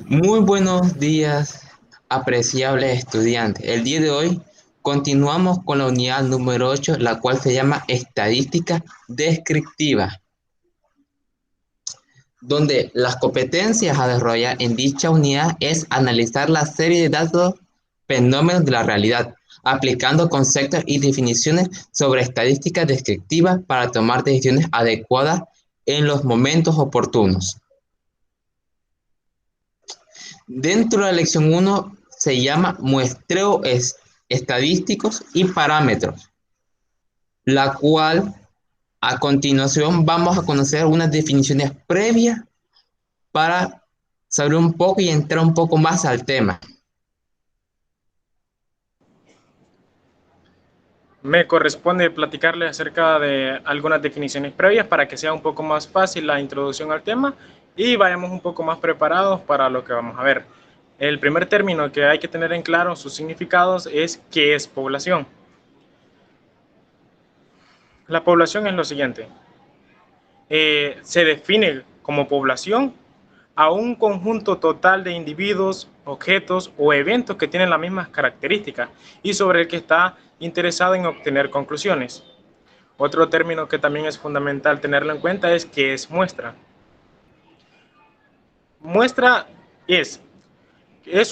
Muy buenos días, apreciables estudiantes. El día de hoy continuamos con la unidad número 8, la cual se llama Estadística Descriptiva, donde las competencias a desarrollar en dicha unidad es analizar la serie de datos, fenómenos de la realidad, aplicando conceptos y definiciones sobre estadística descriptiva para tomar decisiones adecuadas en los momentos oportunos. Dentro de la lección 1 se llama muestreo estadísticos y parámetros, la cual a continuación vamos a conocer unas definiciones previas para saber un poco y entrar un poco más al tema. Me corresponde platicarles acerca de algunas definiciones previas para que sea un poco más fácil la introducción al tema y vayamos un poco más preparados para lo que vamos a ver. El primer término que hay que tener en claro sus significados es ¿qué es población? La población es lo siguiente. Se define como población a un conjunto total de individuos, objetos o eventos que tienen las mismas características y sobre el que está interesado en obtener conclusiones. Otro término que también es fundamental tenerlo en cuenta es qué es muestra. Muestra es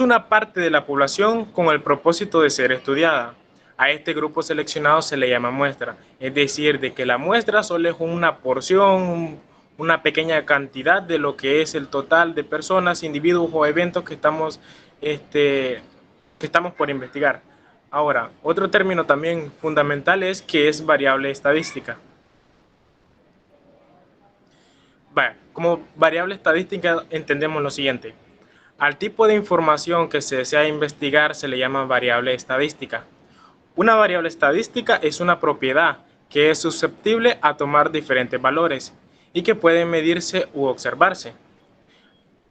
una parte de la población con el propósito de ser estudiada. A este grupo seleccionado se le llama muestra, es decir, de que la muestra solo es una porción, una pequeña cantidad de lo que es el total de personas, individuos o eventos que estamos por investigar. Ahora, otro término también fundamental es que es variable estadística. Bueno, como variable estadística entendemos lo siguiente. Al tipo de información que se desea investigar se le llama variable estadística. Una variable estadística es una propiedad que es susceptible a tomar diferentes valores y que puede medirse u observarse.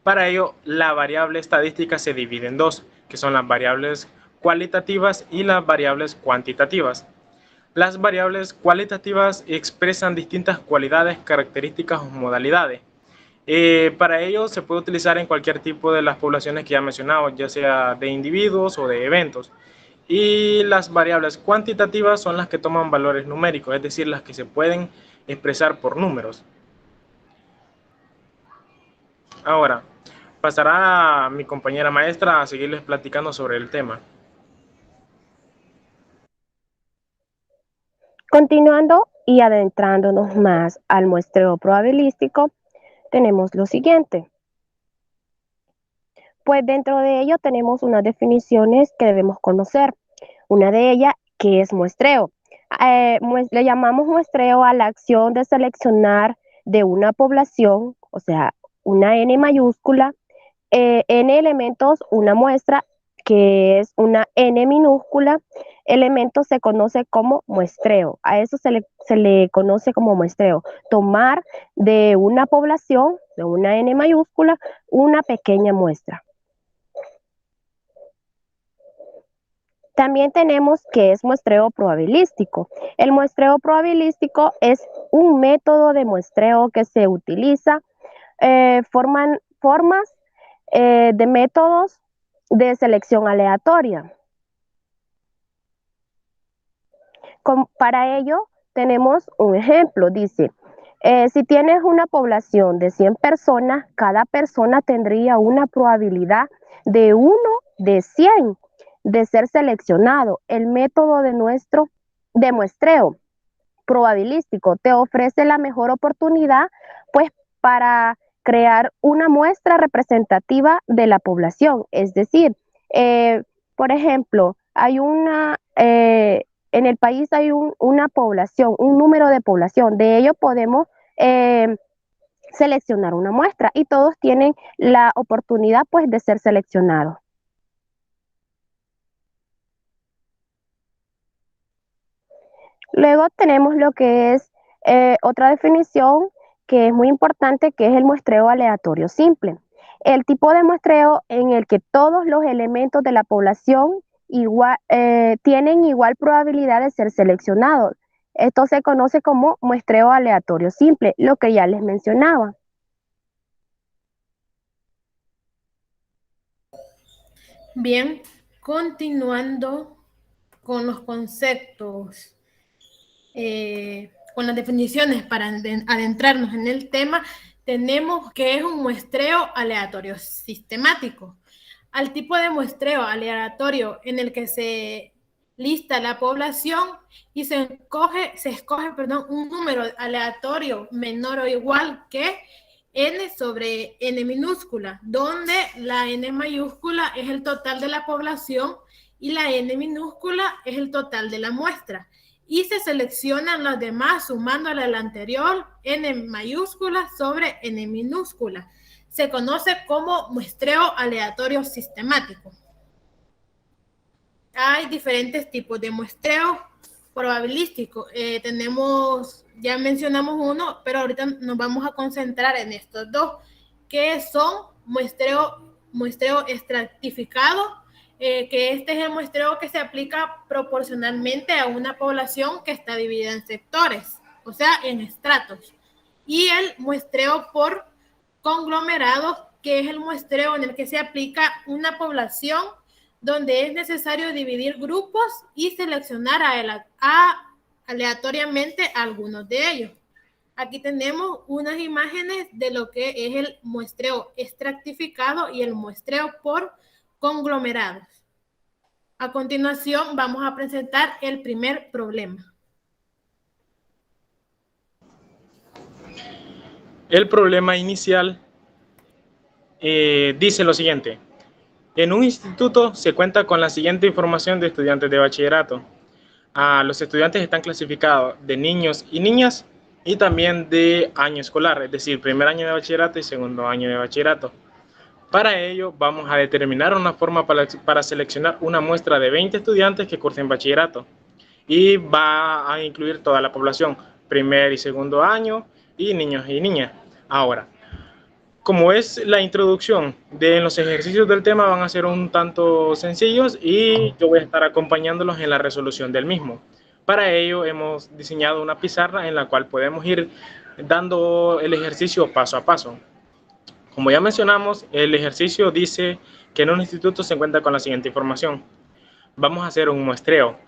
Para ello, la variable estadística se divide en dos, que son las variables cualitativas y las variables cuantitativas. Las variables cualitativas expresan distintas cualidades, características o modalidades. Para ello se puede utilizar en cualquier tipo de las poblaciones que ya he mencionado, ya sea de individuos o de eventos. Y las variables cuantitativas son las que toman valores numéricos, es decir, las que se pueden expresar por números. Ahora, pasará a mi compañera maestra a seguirles platicando sobre el tema. Continuando y adentrándonos más al muestreo probabilístico, tenemos lo siguiente. Pues dentro de ello tenemos unas definiciones que debemos conocer. Una de ellas, ¿qué es muestreo? Le llamamos muestreo a la acción de seleccionar de una población, o sea, una N mayúscula, N elementos, una muestra, que es una N minúscula, elemento se conoce como muestreo. A eso se le conoce como muestreo. Tomar de una población, de una N mayúscula, una pequeña muestra. También tenemos que es muestreo probabilístico. El muestreo probabilístico es un método de muestreo que se utiliza, formas de métodos de selección aleatoria. Para ello tenemos un ejemplo, dice, si tienes una población de 100 personas, cada persona tendría una probabilidad de 1 de 100 de ser seleccionado. El método de muestreo probabilístico te ofrece la mejor oportunidad, pues, para crear una muestra representativa de la población. Es decir, por ejemplo, en el país hay una población, un número de población. De ello podemos seleccionar una muestra y todos tienen la oportunidad, pues, de ser seleccionados. Luego tenemos lo que es otra definición que es muy importante, que es el muestreo aleatorio simple. El tipo de muestreo en el que todos los elementos de la población tienen igual probabilidad de ser seleccionados. Esto se conoce como muestreo aleatorio simple, lo que ya les mencionaba. Bien, continuando con los conceptos, con las definiciones para adentrarnos en el tema, tenemos que es un muestreo aleatorio sistemático. Al tipo de muestreo aleatorio en el que se lista la población y se escoge un número aleatorio menor o igual que n sobre n minúscula, donde la n mayúscula es el total de la población y la n minúscula es el total de la muestra. Y se seleccionan las demás sumándole al anterior n mayúscula sobre n minúscula. Se conoce como muestreo aleatorio sistemático. Hay diferentes tipos de muestreo probabilístico. Ya mencionamos uno, pero ahorita nos vamos a concentrar en estos dos, que son muestreo estratificado, que este es el muestreo que se aplica proporcionalmente a una población que está dividida en sectores, o sea, en estratos. Y el muestreo por conglomerados, que es el muestreo en el que se aplica una población donde es necesario dividir grupos y seleccionar aleatoriamente a algunos de ellos. Aquí tenemos unas imágenes de lo que es el muestreo estratificado y el muestreo por conglomerados. A continuación vamos a presentar el primer problema. El problema inicial dice lo siguiente. En un instituto se cuenta con la siguiente información de estudiantes de bachillerato. Los estudiantes están clasificados de niños y niñas y también de año escolar, es decir, primer año de bachillerato y segundo año de bachillerato. Para ello vamos a determinar una forma para seleccionar una muestra de 20 estudiantes que cursen bachillerato y va a incluir toda la población, primer y segundo año y niños y niñas. Ahora, como es la introducción de los ejercicios del tema, van a ser un tanto sencillos y yo voy a estar acompañándolos en la resolución del mismo. Para ello hemos diseñado una pizarra en la cual podemos ir dando el ejercicio paso a paso. Como ya mencionamos, el ejercicio dice que en un instituto se encuentra con la siguiente información. Vamos a hacer un muestreo.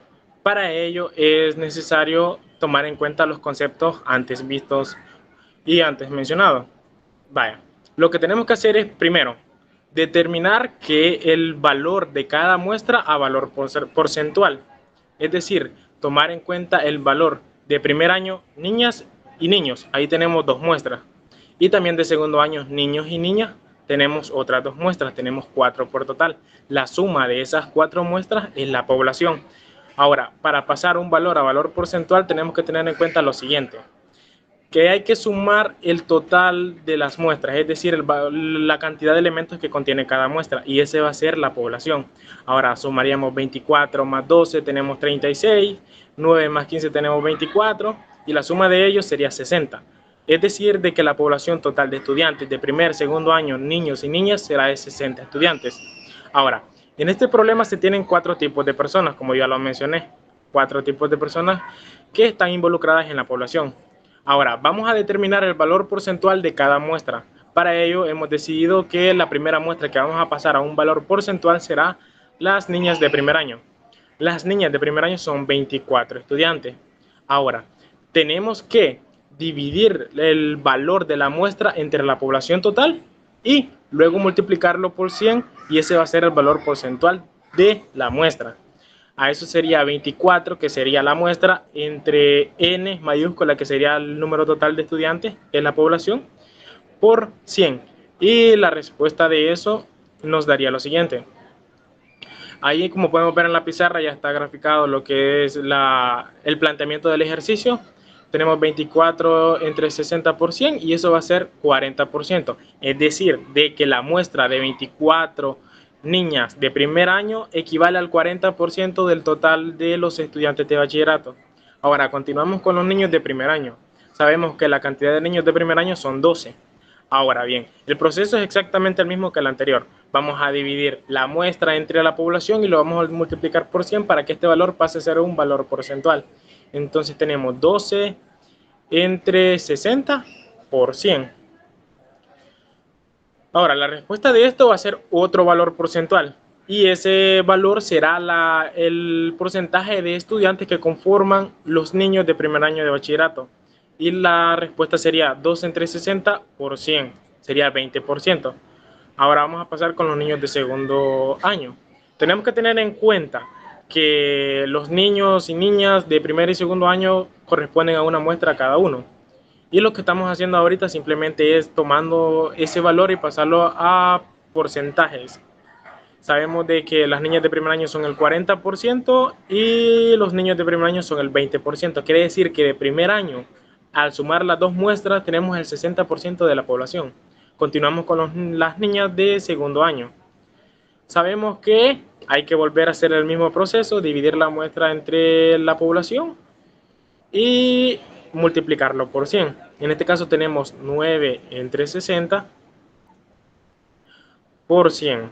Para ello es necesario tomar en cuenta los conceptos antes vistos y antes mencionados. Vaya. Lo que tenemos que hacer es, primero, determinar que el valor de cada muestra a valor porcentual. Es decir, tomar en cuenta el valor de primer año, niñas y niños. Ahí tenemos 2 muestras. Y también de segundo año, niños y niñas, tenemos otras 2 muestras. Tenemos 4 por total. La suma de esas 4 muestras es la población. Ahora, para pasar un valor a valor porcentual, tenemos que tener en cuenta lo siguiente. Que hay que sumar el total de las muestras, es decir, la cantidad de elementos que contiene cada muestra, y ese va a ser la población. Ahora sumaríamos 24 más 12, tenemos 36, 9 más 15 tenemos 24, y la suma de ellos sería 60. Es decir, de que la población total de estudiantes de primer, segundo año, niños y niñas, será de 60 estudiantes. Ahora, en este problema se tienen 4 tipos de personas, como ya lo mencioné, 4 tipos de personas que están involucradas en la población. Ahora, vamos a determinar el valor porcentual de cada muestra. Para ello, hemos decidido que la primera muestra que vamos a pasar a un valor porcentual será las niñas de primer año. Las niñas de primer año son 24 estudiantes. Ahora, tenemos que dividir el valor de la muestra entre la población total y luego multiplicarlo por 100 y ese va a ser el valor porcentual de la muestra. A eso sería 24, que sería la muestra, entre n mayúscula, que sería el número total de estudiantes en la población, por 100. Y la respuesta de eso nos daría lo siguiente. Ahí, como podemos ver en la pizarra, ya está graficado lo que es el planteamiento del ejercicio. Tenemos 24 entre 60 por 100 y eso va a ser 40%. Es decir, de que la muestra de 24 niñas de primer año equivale al 40% del total de los estudiantes de bachillerato. Ahora, continuamos con los niños de primer año. Sabemos que la cantidad de niños de primer año son 12. Ahora bien, el proceso es exactamente el mismo que el anterior. Vamos a dividir la muestra entre la población y lo vamos a multiplicar por 100 para que este valor pase a ser un valor porcentual. Entonces tenemos 12 entre 60 por 100. Ahora, la respuesta de esto va a ser otro valor porcentual. y ese valor será el porcentaje de estudiantes que conforman los niños de primer año de bachillerato. Y la respuesta sería 2 entre 60 por 100, sería 20%. Ahora vamos a pasar con los niños de segundo año. Tenemos que tener en cuenta que los niños y niñas de primer y segundo año corresponden a una muestra cada uno. Y lo que estamos haciendo ahorita simplemente es tomando ese valor y pasarlo a porcentajes. Sabemos de que las niñas de primer año son el 40% y los niños de primer año son el 20%. Quiere decir que de primer año, al sumar las dos muestras, tenemos el 60% de la población. Continuamos con las niñas de segundo año. Sabemos que hay que volver a hacer el mismo proceso, dividir la muestra entre la población y multiplicarlo por 100. En este caso tenemos 9 entre 60 por 100.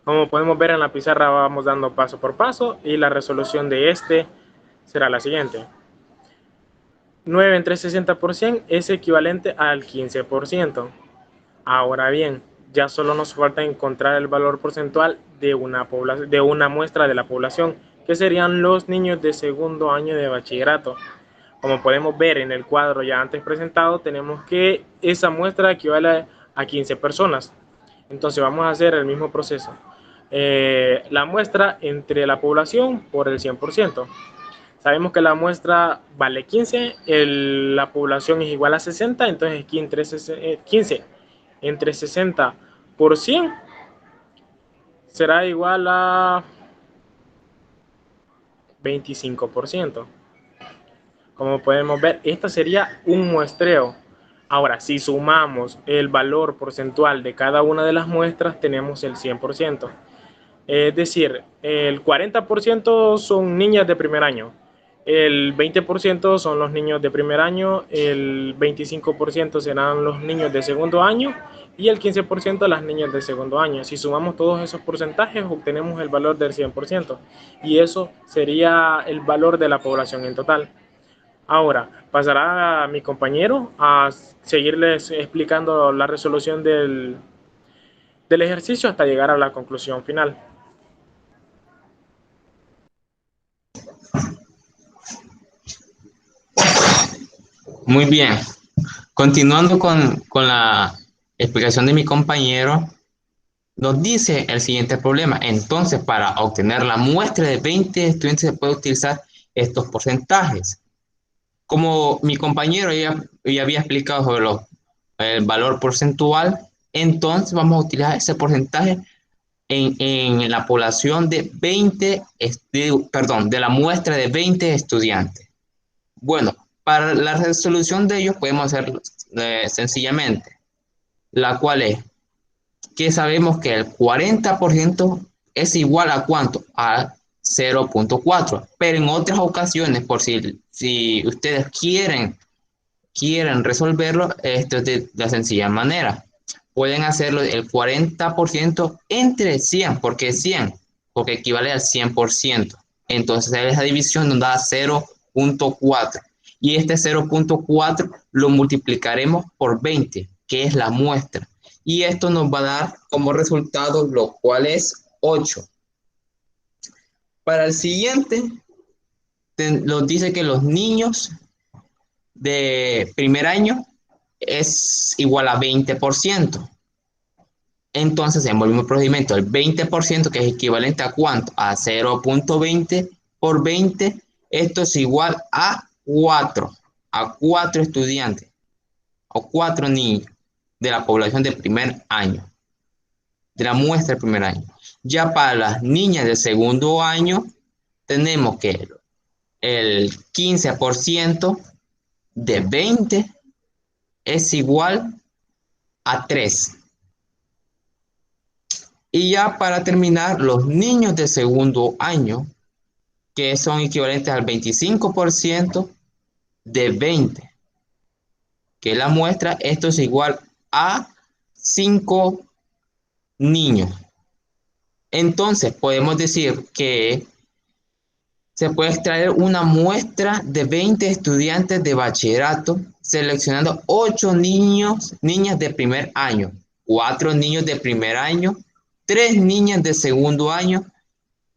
Como podemos ver en la pizarra, vamos dando paso por paso y la resolución de este será la siguiente. 9 entre 60 por 100 es equivalente al 15%. Ahora bien, ya solo nos falta encontrar el valor porcentual de una muestra de la población, que serían los niños de segundo año de bachillerato. Como podemos ver en el cuadro ya antes presentado, tenemos que esa muestra equivale a 15 personas. Entonces vamos a hacer el mismo proceso. La muestra entre la población por el 100%. Sabemos que la muestra vale 15, la población es igual a 60, entonces 15 entre 60 por 100 será igual a 25%. Como podemos ver, esta sería un muestreo. Ahora, si sumamos el valor porcentual de cada una de las muestras, tenemos el 100%. Es decir, el 40% son niñas de primer año, el 20% son los niños de primer año, el 25% serán los niños de segundo año y el 15% las niñas de segundo año. Si sumamos todos esos porcentajes, obtenemos el valor del 100% y eso sería el valor de la población en total. Ahora, pasará a mi compañero a seguirles explicando la resolución del ejercicio hasta llegar a la conclusión final. Muy bien. Continuando con la explicación de mi compañero, nos dice el siguiente problema. Entonces, para obtener la muestra de 20 estudiantes se puede utilizar estos porcentajes. Como mi compañero ya había explicado sobre el valor porcentual, entonces vamos a utilizar ese porcentaje en la población de de la muestra de 20 estudiantes. Bueno, para la resolución de ellos podemos hacerlo sencillamente, la cual es que sabemos que el 40% es igual a ¿cuánto? A 0.4, pero en otras ocasiones, por si ustedes quieren resolverlo, esto es de la sencilla manera. Pueden hacerlo el 40% entre 100, porque equivale al 100%. Entonces esa división nos da 0.4. Y este 0.4 lo multiplicaremos por 20, que es la muestra. Y esto nos va a dar como resultado, lo cual es 8. Para el siguiente, nos dice que los niños de primer año es igual a 20%. Entonces, hacemos el mismo procedimiento. El 20%, que es equivalente a ¿cuánto? A 0.20 por 20. Esto es igual a 4 estudiantes o 4 niños de la población de primer año, de la muestra de primer año. Ya para las niñas de segundo año, tenemos que el 15% de 20 es igual a 3. Y ya para terminar, los niños de segundo año, que son equivalentes al 25% de 20, que es la muestra, esto es igual a 5 niños. Entonces, podemos decir que se puede extraer una muestra de 20 estudiantes de bachillerato, seleccionando 8 niñas de primer año, 4 niños de primer año, 3 niñas de segundo año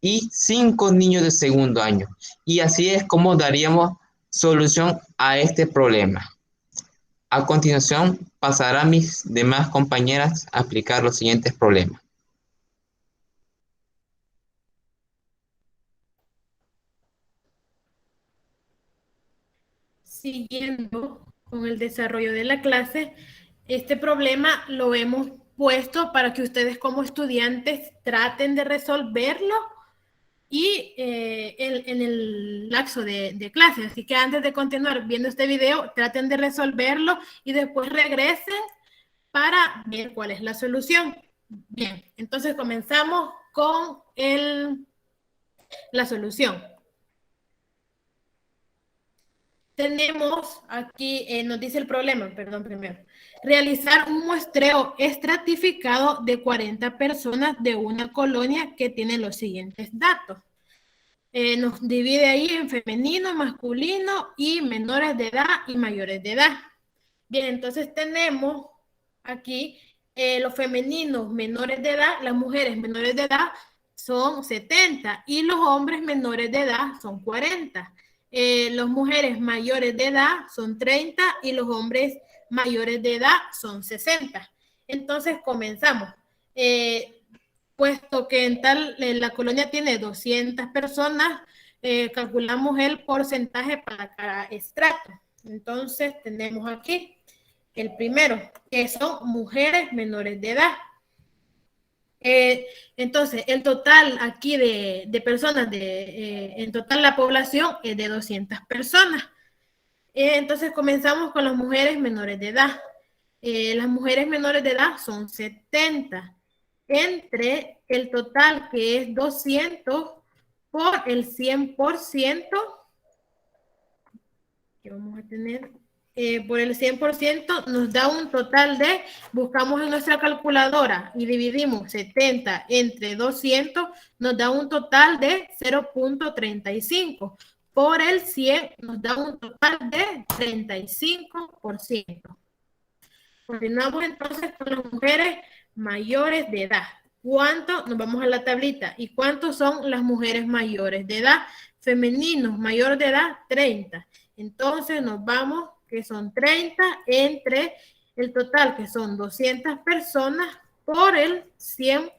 y 5 niños de segundo año. Y así es como daríamos solución a este problema. A continuación, pasará a mis demás compañeras a aplicar los siguientes problemas. Siguiendo con el desarrollo de la clase, este problema lo hemos puesto para que ustedes como estudiantes traten de resolverlo y en el lapso de clase. Así que antes de continuar viendo este video, traten de resolverlo y después regresen para ver cuál es la solución. Bien, entonces comenzamos con la solución. Tenemos aquí, nos dice el problema, perdón, primero. Realizar un muestreo estratificado de 40 personas de una colonia que tiene los siguientes datos. Nos divide ahí en femenino, masculino y menores de edad y mayores de edad. Bien, entonces tenemos aquí los femeninos menores de edad, las mujeres menores de edad son 70 y los hombres menores de edad son 40. Las mujeres mayores de edad son 30 y los hombres mayores de edad son 60. Entonces comenzamos. Puesto que en la colonia tiene 200 personas, calculamos el porcentaje para cada estrato. Entonces tenemos aquí el primero, que son mujeres menores de edad. Entonces, el total aquí de personas, en total la población es de 200 personas. Entonces, comenzamos con las mujeres menores de edad. Las mujeres menores de edad son 70. Entre el total, que es 200, por el 100%, que vamos a tener... por el 100% nos da un total de, buscamos en nuestra calculadora y dividimos 70 entre 200, nos da un total de 0.35. Por el 100 nos da un total de 35%. Continuamos entonces con las mujeres mayores de edad. ¿Cuánto? Nos vamos a la tablita. ¿Y cuántos son las mujeres mayores de edad? Femeninos, mayor de edad, 30. Entonces nos vamos, que son 30 entre el total, que son 200 personas, por el 100%,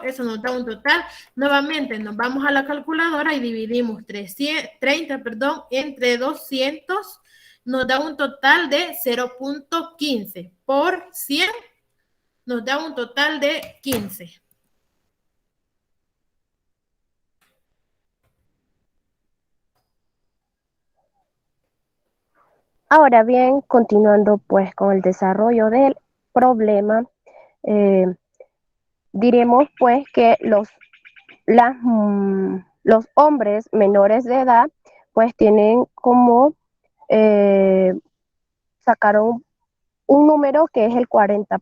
eso nos da un total. Nuevamente nos vamos a la calculadora y dividimos 30 entre 200, nos da un total de 0.15. Por 100 nos da un total de 15. Ahora bien, continuando pues con el desarrollo del problema, diremos pues que los hombres menores de edad pues tienen como sacaron un número que es el 40.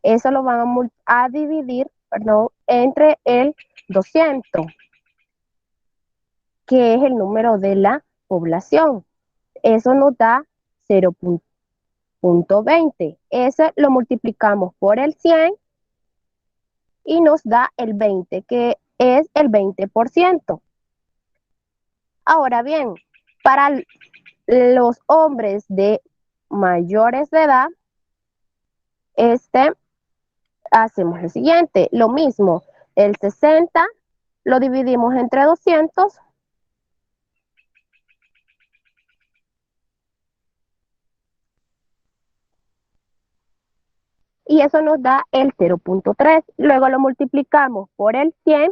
Eso lo van a dividir, perdón, entre el 200, que es el número de la población. Eso nos da 0.20. Ese lo multiplicamos por el 100 y nos da el 20, que es el 20%. Ahora bien, para los hombres de mayores de edad, hacemos lo siguiente, lo mismo, el 60 lo dividimos entre 200 y eso nos da el 0.3. Luego lo multiplicamos por el 100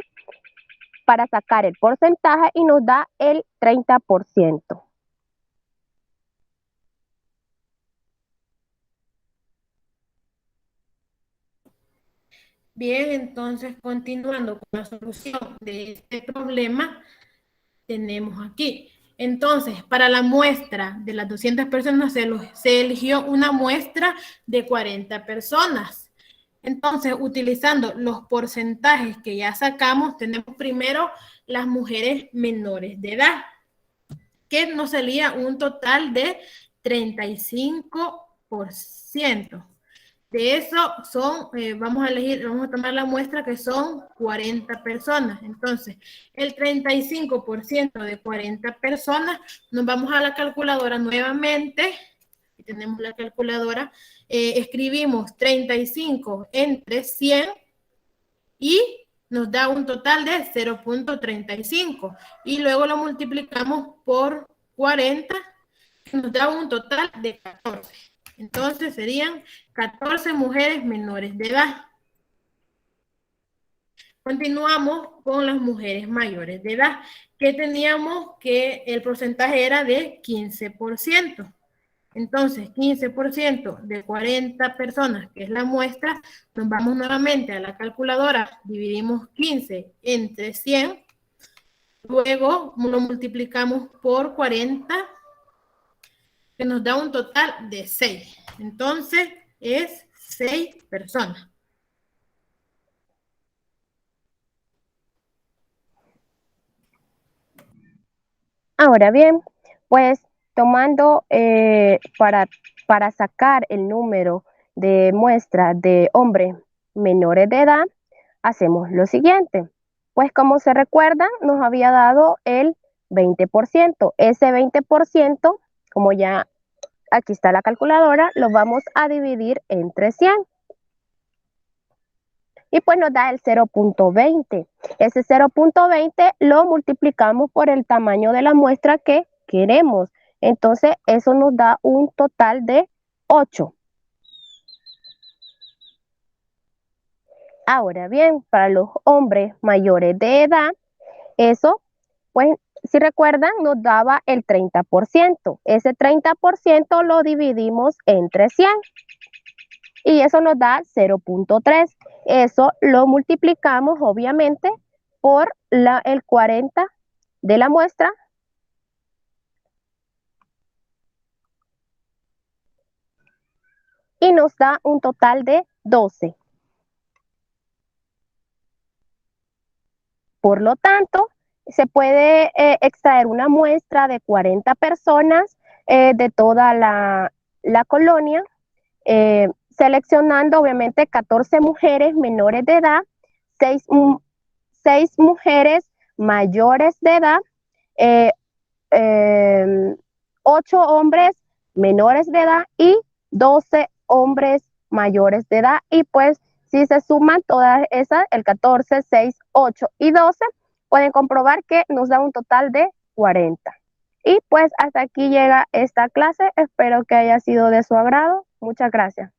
para sacar el porcentaje y nos da el 30%. Bien, entonces continuando con la solución de este problema, tenemos aquí. Entonces, para la muestra de las 200 personas se eligió una muestra de 40 personas. Entonces, utilizando los porcentajes que ya sacamos, tenemos primero las mujeres menores de edad, que nos salía un total de 35%. De eso son, vamos a tomar la muestra que son 40 personas. Entonces, el 35% de 40 personas, nos vamos a la calculadora nuevamente. Aquí tenemos la calculadora. Escribimos 35 entre 100 y nos da un total de 0.35. Y luego lo multiplicamos por 40, nos da un total de 14. Entonces serían 14 mujeres menores de edad. Continuamos con las mujeres mayores de edad, que teníamos que el porcentaje era de 15%. Entonces, 15% de 40 personas, que es la muestra, nos vamos nuevamente a la calculadora, dividimos 15 entre 100, luego lo multiplicamos por 40, que nos da un total de 6. Entonces, es 6 personas. Ahora bien, pues tomando para sacar el número de muestra de hombres menores de edad, hacemos lo siguiente. Pues como se recuerdan, nos había dado el 20%. Ese 20%, como ya aquí está la calculadora, lo vamos a dividir entre 100. Y pues nos da el 0.20. Ese 0.20 lo multiplicamos por el tamaño de la muestra que queremos. Entonces, eso nos da un total de 8. Ahora bien, para los hombres mayores de edad, eso, pues, si recuerdan, nos daba el 30%. Ese 30% lo dividimos entre 100. Y eso nos da 0.3. Eso lo multiplicamos, obviamente, por el 40 de la muestra. Y nos da un total de 12. Por lo tanto, se puede extraer una muestra de 40 personas de toda la colonia, seleccionando obviamente 14 mujeres menores de edad, 6 mujeres mayores de edad, 8 hombres menores de edad y 12 hombres mayores de edad. Y pues si se suman todas esas, el 14, 6, 8 y 12, pueden comprobar que nos da un total de 40. Y pues hasta aquí llega esta clase. Espero que haya sido de su agrado. Muchas gracias.